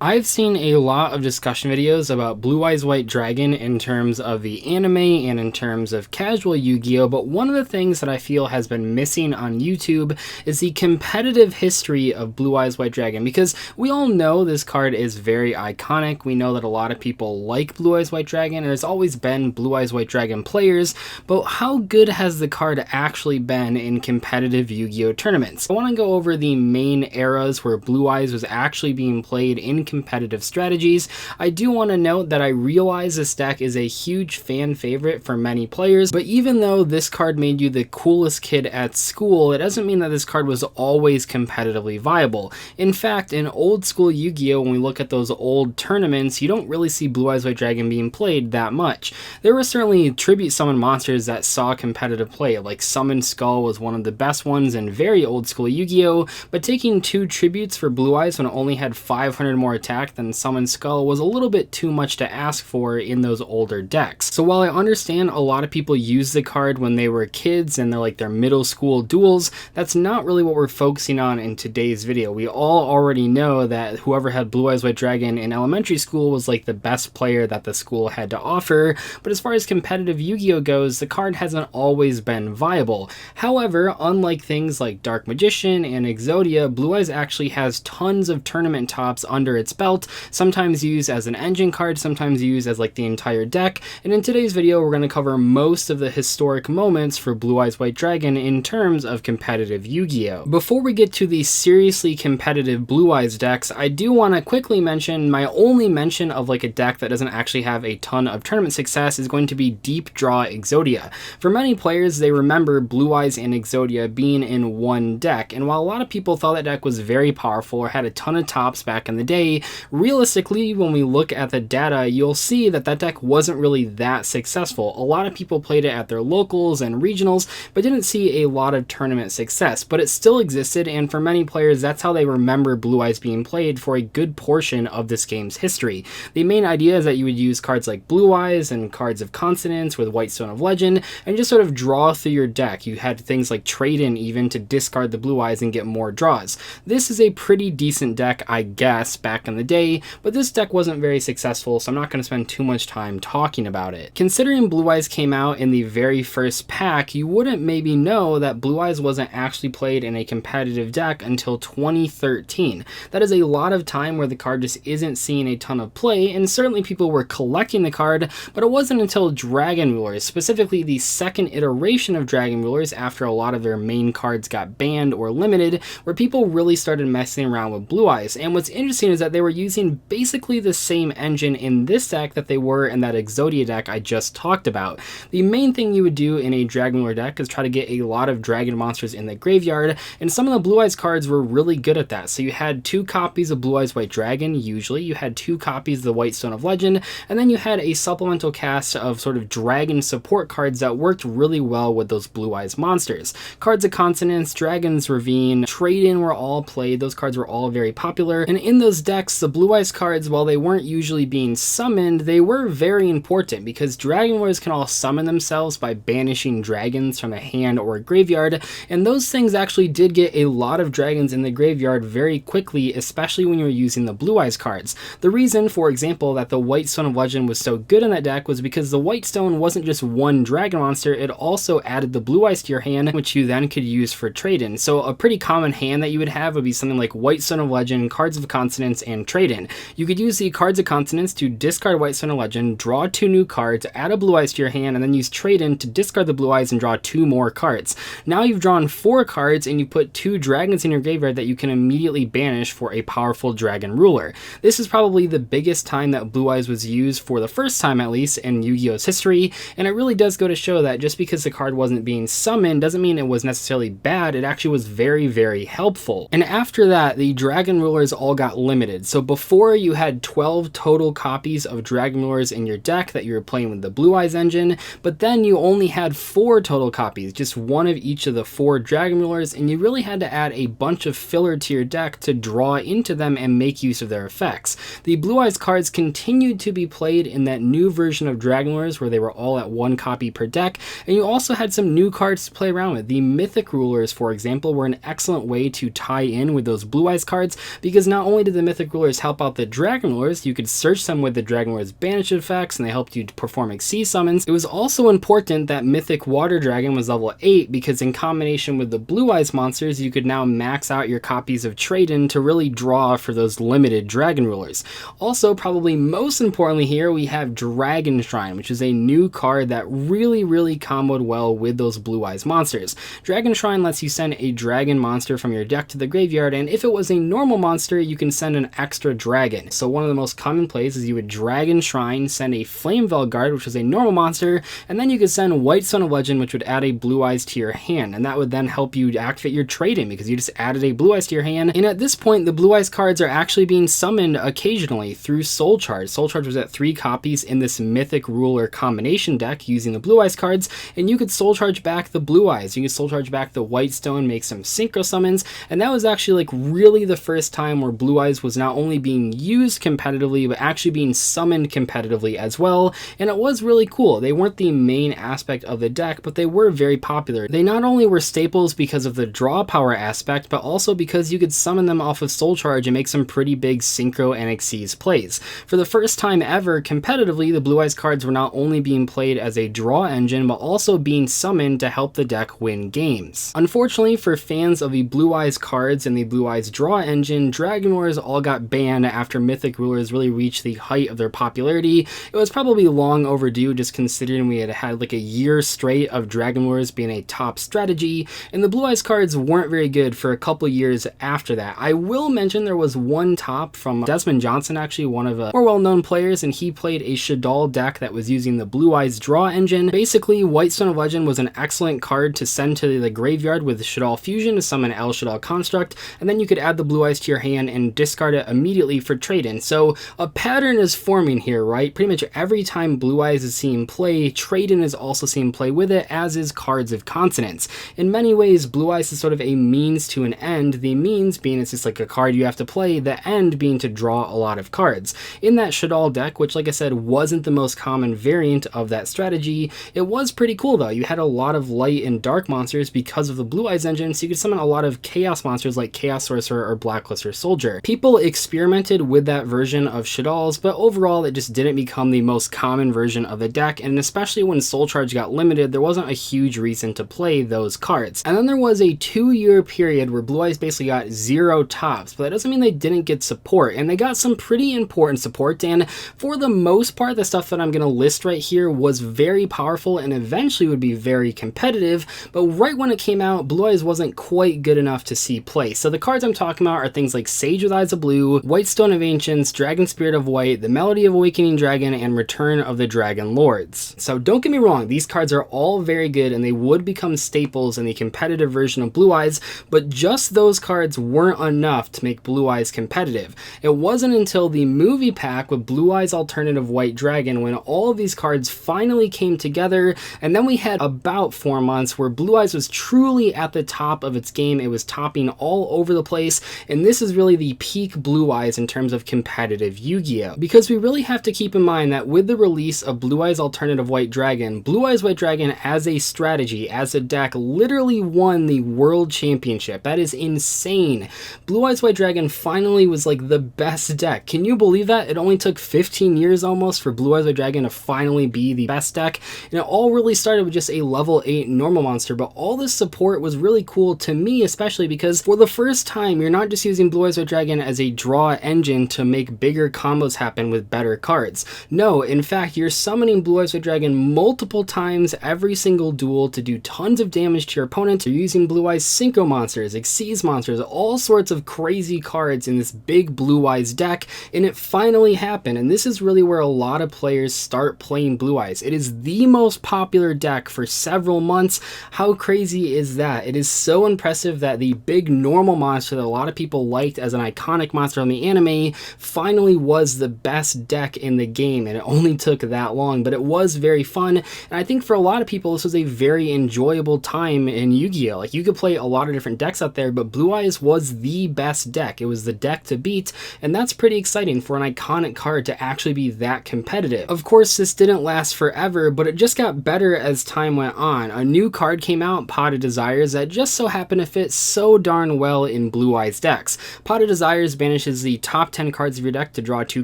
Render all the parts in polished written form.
I've seen a lot of discussion videos about Blue Eyes White Dragon in terms of the anime and in terms of casual Yu-Gi-Oh, but one of the things that I feel has been missing on YouTube is the competitive history of Blue Eyes White Dragon, because we all know this card is very iconic. We know that a lot of people like Blue Eyes White Dragon, and there's always been Blue Eyes White Dragon players, but how good has the card actually been in competitive Yu-Gi-Oh tournaments? I want to go over the main eras where Blue Eyes was actually being played in competitive strategies. I do want to note that I realize this deck is a huge fan favorite for many players, but even though this card made you the coolest kid at school, it doesn't mean that this card was always competitively viable. In fact, in old school Yu-Gi-Oh, when we look at those old tournaments, you don't really see Blue Eyes White Dragon being played that much. There were certainly tribute summon monsters that saw competitive play, like Summon Skull was one of the best ones in very old school Yu-Gi-Oh, but taking 2 tributes for Blue Eyes when it only had 500 more attack than Summon Skull was a little bit too much to ask for in those older decks. So while I understand a lot of people use the card when they were kids and they're like their middle school duels, that's not really what we're focusing on in today's video. We all already know that whoever had Blue Eyes White Dragon in elementary school was like the best player that the school had to offer, but as far as competitive Yu-Gi-Oh goes, the card hasn't always been viable. However, unlike things like Dark Magician and Exodia, Blue Eyes actually has tons of tournament tops under its belt, sometimes used as an engine card, sometimes used as like the entire deck, and in today's video we're going to cover most of the historic moments for Blue Eyes White Dragon in terms of competitive Yu-Gi-Oh. Before we get to the seriously competitive Blue Eyes decks, I do want to quickly mention my only mention of like a deck that doesn't actually have a ton of tournament success is going to be Deep Draw Exodia. For many players, they remember Blue Eyes and Exodia being in one deck, and while a lot of people thought that deck was very powerful or had a ton of tops back in the day, realistically, when we look at the data, you'll see that that deck wasn't really that successful. A lot of people played it at their locals and regionals, but didn't see a lot of tournament success, but it still existed, and for many players, that's how they remember Blue Eyes being played for a good portion of this game's history. The main idea is that you would use cards like Blue Eyes and cards of Consonance with White Stone of Legend, and just sort of draw through your deck. You had things like Trade-In even to discard the Blue Eyes and get more draws. This is a pretty decent deck, I guess, back in the day, but this deck wasn't very successful, so I'm not going to spend too much time talking about it. Considering Blue Eyes came out in the very first pack, you wouldn't maybe know that Blue Eyes wasn't actually played in a competitive deck until 2013. That is a lot of time where the card just isn't seeing a ton of play, and certainly people were collecting the card, but it wasn't until Dragon Rulers, specifically the second iteration of Dragon Rulers after a lot of their main cards got banned or limited, where people really started messing around with Blue Eyes. And what's interesting is that they were using basically the same engine in this deck that they were in that Exodia deck I just talked about. The main thing you would do in a Dragon Ruler deck is try to get a lot of dragon monsters in the graveyard, and some of the Blue Eyes cards were really good at that. So you had 2 copies of Blue Eyes White Dragon, usually, you had 2 copies of the White Stone of Legend, and then you had a supplemental cast of sort of dragon support cards that worked really well with those Blue Eyes monsters. Cards of Consonance, Dragon's Ravine, Trade-In were all played, those cards were all very popular, and in those decks, the Blue Eyes cards, while they weren't usually being summoned, they were very important because Dragon Lords can all summon themselves by banishing dragons from a hand or a graveyard, and those things actually did get a lot of dragons in the graveyard very quickly, especially when you were using the Blue Eyes cards. The reason, for example, that the White Stone of Legend was so good in that deck was because the White Stone wasn't just one dragon monster, it also added the Blue Eyes to your hand, which you then could use for trade-in. So a pretty common hand that you would have would be something like White Stone of Legend, Cards of Consonance, and trade-in. You could use the Cards of Consonance to discard White Stone of Legend, draw 2 new cards, add a Blue Eyes to your hand, and then use trade-in to discard the Blue Eyes and draw 2 more cards. Now you've drawn 4 cards and you put 2 dragons in your graveyard that you can immediately banish for a powerful Dragon Ruler. This is probably the biggest time that Blue Eyes was used, for the first time at least, in Yu-Gi-Oh's history, and it really does go to show that just because the card wasn't being summoned doesn't mean it was necessarily bad, it actually was very, very helpful. And after that, the Dragon Rulers all got limited. So before, you had 12 total copies of Dragon Rulers in your deck that you were playing with the Blue Eyes engine, but then you only had 4 total copies, just 1 of each of the 4 Dragon Rulers, and you really had to add a bunch of filler to your deck to draw into them and make use of their effects. The Blue Eyes cards continued to be played in that new version of Dragon Rulers where they were all at 1 copy per deck, and you also had some new cards to play around with. The Mythic Rulers, for example, were an excellent way to tie in with those Blue Eyes cards, because not only did the Mythic Mythic Rulers help out the Dragon Rulers, you could search them with the Dragon Rulers banish effects, and they helped you perform Exceed summons. It was also important that Mythic Water Dragon was level 8, because in combination with the Blue Eyes monsters, you could now max out your copies of Trade-In to really draw for those limited Dragon Rulers. Also, probably most importantly here, we have Dragon Shrine, which is a new card that really comboed well with those Blue Eyes monsters. Dragon Shrine lets you send a dragon monster from your deck to the graveyard, and if it was a normal monster, you can send an extra dragon. So one of the most common plays is you would Dragon Shrine, send a Flame Veil Guard, which is a normal monster, and then you could send White Stone of Legend, which would add a Blue Eyes to your hand, and that would then help you activate your Trade-In, because you just added a Blue Eyes to your hand. And at this point, the Blue Eyes cards are actually being summoned occasionally through Soul Charge. Soul Charge was at 3 copies in this Mythic Ruler combination deck using the Blue Eyes cards, and you could Soul Charge back the Blue Eyes, you could Soul Charge back the White Stone, make some Synchro summons, and that was actually like really the first time where Blue Eyes was not only being used competitively, but actually being summoned competitively as well, and it was really cool. They weren't the main aspect of the deck, but they were very popular. They not only were staples because of the draw power aspect, but also because you could summon them off of Soul Charge and make some pretty big Synchro and Xyz plays. For the first time ever, competitively, the Blue Eyes cards were not only being played as a draw engine, but also being summoned to help the deck win games. Unfortunately, for fans of the Blue Eyes cards and the Blue Eyes draw engine, Dragon Rulers all got banned after Mythic Rulers really reached the height of their popularity. It was probably long overdue, just considering we had like a year straight of Dragon Rulers being a top strategy, and the Blue Eyes cards weren't very good for a couple years after that. I will mention there was one top from Desmond Johnson, actually one of the more well-known players, and he played a Shaddoll deck that was using the Blue Eyes draw engine. Basically, White Stone of Legend was an excellent card to send to the graveyard with Shaddoll Fusion to summon El Shaddoll Construct, and then you could add the Blue Eyes to your hand and discard it immediately for Trade-In. So a pattern is forming here, right? Pretty much every time Blue Eyes is seen play, Trade-In is also seen play with it, as is Cards of Consonance. In many ways, Blue Eyes is sort of a means to an end, the means being it's just like a card you have to play, the end being to draw a lot of cards. In that Shaddoll deck, which like I said wasn't the most common variant of that strategy, it was pretty cool though. You had a lot of light and dark monsters because of the Blue Eyes engine, so you could summon a lot of chaos monsters like Chaos Sorcerer or Blackluster Soldier. People experimented with that version of Shaddolls, but overall it just didn't become the most common version of the deck, and especially when Soul Charge got limited, there wasn't a huge reason to play those cards. And then there was a 2-year period where Blue Eyes basically got 0 tops, but that doesn't mean they didn't get support, and they got some pretty important support, and for the most part, the stuff that I'm going to list right here was very powerful and eventually would be very competitive, but right when it came out, Blue Eyes wasn't quite good enough to see play. So the cards I'm talking about are things like Sage with Eyes of Blue, White Stone of Ancients, Dragon Spirit of White, the Melody of Awakening Dragon, and Return of the Dragon Lords. So don't get me wrong, these cards are all very good and they would become staples in the competitive version of Blue Eyes, but just those cards weren't enough to make Blue Eyes competitive. It wasn't until the movie pack with Blue Eyes Alternative White Dragon when all of these cards finally came together, and then we had about 4 months where Blue Eyes was truly at the top of its game. It was topping all over the place, and this is really the peak Blue Eyes in terms of competitive Yu-Gi-Oh! Because we really have to keep in mind that with the release of Blue Eyes Alternative White Dragon, Blue Eyes White Dragon as a strategy, as a deck, literally won the World Championship. That is insane. Blue Eyes White Dragon finally was like the best deck. Can you believe that? It only took 15 years almost for Blue Eyes White Dragon to finally be the best deck, and it all really started with just a level 8 normal monster, but all this support was really cool to me, especially because for the first time, you're not just using Blue Eyes White Dragon as a draw engine to make bigger combos happen with better cards. No, in fact, you're summoning Blue Eyes White Dragon multiple times every single duel to do tons of damage to your opponent. You're using Blue Eyes Synchro monsters, Xyz monsters, all sorts of crazy cards in this big Blue Eyes deck, and it finally happened, and this is really where a lot of players start playing Blue Eyes. It is the most popular deck for several months. How crazy is that? It is so impressive that the big normal monster that a lot of people liked as an iconic monster on the anime finally was the best deck in the game, and it only took that long, but it was very fun, and I think for a lot of people this was a very enjoyable time in Yu-Gi-Oh! Like, you could play a lot of different decks out there, but Blue Eyes was the best deck. It was the deck to beat, and that's pretty exciting for an iconic card to actually be that competitive. Of course, this didn't last forever, but it just got better as time went on. A new card came out, Pot of Desires, that just so happened to fit so darn well in Blue Eyes decks. Pot of Desires banishes replenishes the top 10 cards of your deck to draw 2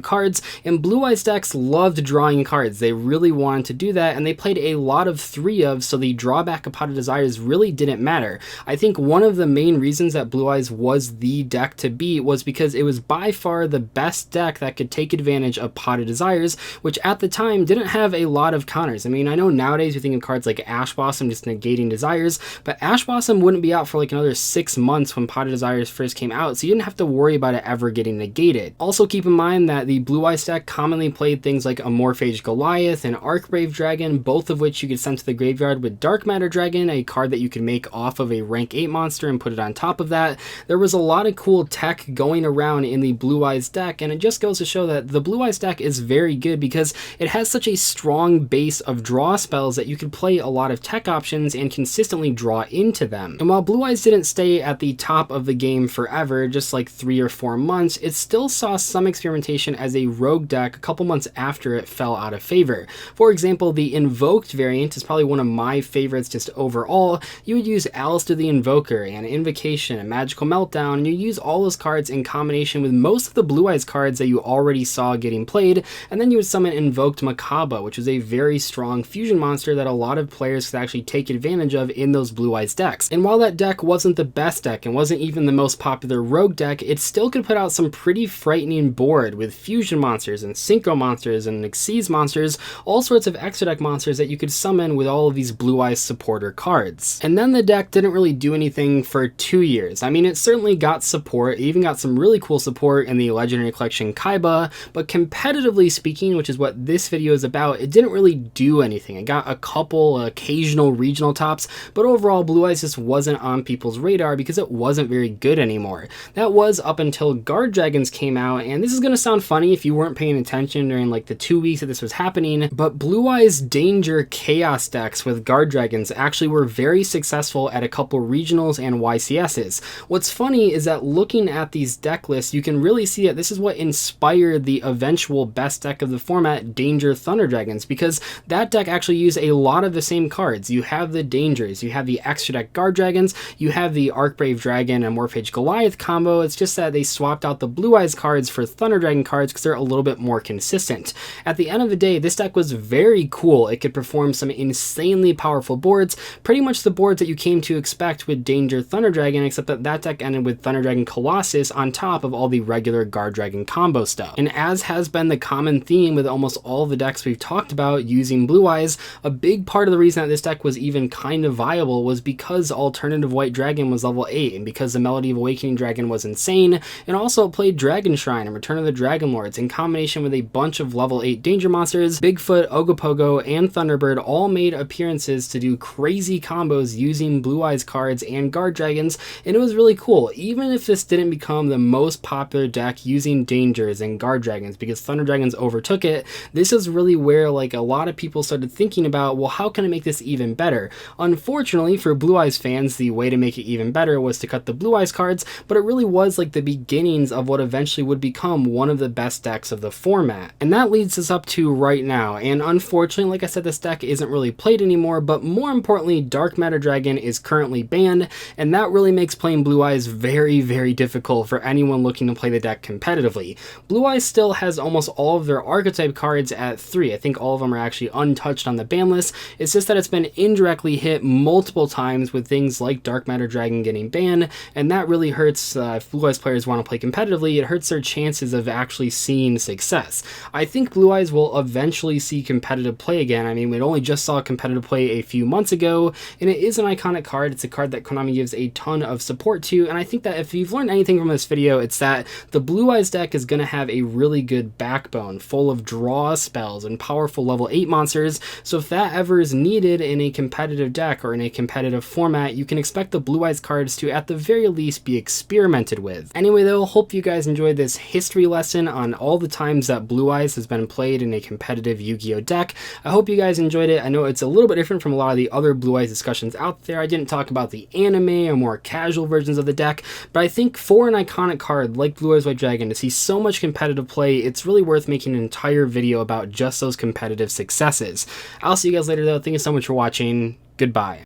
cards, and Blue Eyes decks loved drawing cards. They really wanted to do that, and they played a lot of 3-ofs, so the drawback of Pot of Desires really didn't matter. I think one of the main reasons that Blue Eyes was the deck to beat was because it was by far the best deck that could take advantage of Pot of Desires, which at the time didn't have a lot of counters. I mean, I know nowadays we think of cards like Ash Blossom just negating Desires, but Ash Blossom wouldn't be out for like another 6 months when Pot of Desires first came out, so you didn't have to worry about it ever getting negated. Also keep in mind that the Blue Eyes deck commonly played things like Amorphage Goliath and Arcbrave Dragon, both of which you could send to the graveyard with Dark Matter Dragon, a card that you could make off of a rank 8 monster and put it on top of that. There was a lot of cool tech going around in the Blue Eyes deck, and it just goes to show that the Blue Eyes deck is very good because it has such a strong base of draw spells that you can play a lot of tech options and consistently draw into them. And while Blue Eyes didn't stay at the top of the game forever, just like 3 or 4 months, it still saw some experimentation as a rogue deck a couple months after it fell out of favor. For example, the Invoked variant is probably one of my favorites just overall. You would use ALEISTER the Invoker and Invocation and Magical Meltdown, and you use all those cards in combination with most of the Blue Eyes cards that you already saw getting played, and then you would summon Invoked Makaba, which was a very strong fusion monster that a lot of players could actually take advantage of in those Blue Eyes decks. And while that deck wasn't the best deck and wasn't even the most popular rogue deck, it still could put out some pretty frightening board with fusion monsters and synchro monsters and Xyz monsters, all sorts of extra deck monsters that you could summon with all of these Blue Eyes supporter cards. And then the deck didn't really do anything for 2 years. I mean, it certainly got support, it even got some really cool support in the Legendary Collection Kaiba, but competitively speaking, which is what this video is about, it didn't really do anything. It got a couple occasional regional tops, but overall Blue Eyes just wasn't on people's radar because it wasn't very good anymore. That was up until Guard Dragons came out, and this is going to sound funny if you weren't paying attention during like the 2 weeks that this was happening, but Blue Eyes Danger Chaos decks with Guard Dragons actually were very successful at a couple regionals and YCSs. What's funny is that looking at these deck lists, you can really see that this is what inspired the eventual best deck of the format, Danger Thunder Dragons, because that deck actually used a lot of the same cards. You have the Dangers, you have the extra deck Guard Dragons, you have the Arcbrave Dragon and Morphage Goliath combo. It's just that they swapped out the Blue Eyes cards for Thunder Dragon cards because they're a little bit more consistent. At the end of the day, this deck was very cool. It could perform some insanely powerful boards, pretty much the boards that you came to expect with Danger Thunder Dragon, except that that deck ended with Thunder Dragon Colossus on top of all the regular Guard Dragon combo stuff. And as has been the common theme with almost all the decks we've talked about using Blue Eyes, a big part of the reason that this deck was even kind of viable was because Alternative White Dragon was level 8, and because the Melody of Awakening Dragon was insane, and also it played Dragon Shrine and Return of the Dragon Lords in combination with a bunch of level 8 danger monsters. Bigfoot, Ogopogo, and Thunderbird all made appearances to do crazy combos using Blue Eyes cards and Guard Dragons, and it was really cool. Even if this didn't become the most popular deck using Dangers and Guard Dragons because Thunder Dragons overtook it, this is really where like a lot of people started thinking about, well, how can I make this even better? Unfortunately for Blue Eyes fans, the way to make it even better was to cut the Blue Eyes cards, but it really was like the beginnings of what eventually would become one of the best decks of the format. And that leads us up to right now, and unfortunately, like I said, this deck isn't really played anymore, but more importantly, Dark Matter Dragon is currently banned, and that really makes playing Blue Eyes very, very difficult for anyone looking to play the deck competitively. Blue Eyes still has almost all of their archetype cards at 3. I think all of them are actually untouched on the ban list. It's just that it's been indirectly hit multiple times with things like Dark Matter Dragon getting banned, and that really hurts if Blue Eyes players want to play competitively. It hurts their chances of actually seeing success. I think Blue Eyes will eventually see competitive play again. I mean, we only just saw competitive play a few months ago, and it is an iconic card. It's a card that Konami gives a ton of support to, and I think that if you've learned anything from this video, it's that the Blue Eyes deck is going to have a really good backbone full of draw spells and powerful level 8 monsters, so if that ever is needed in a competitive deck or in a competitive format, you can expect the Blue Eyes cards to at the very least be experimented with. Anyway though, hope you guys enjoyed this history lesson on all the times that Blue Eyes has been played in a competitive Yu-Gi-Oh deck. I hope you guys enjoyed it. I know it's a little bit different from a lot of the other Blue Eyes discussions out there. I didn't talk about the anime or more casual versions of the deck, but I think for an iconic card like Blue Eyes White Dragon to see so much competitive play, it's really worth making an entire video about just those competitive successes. I'll see you guys later though. Thank you so much for watching. Goodbye.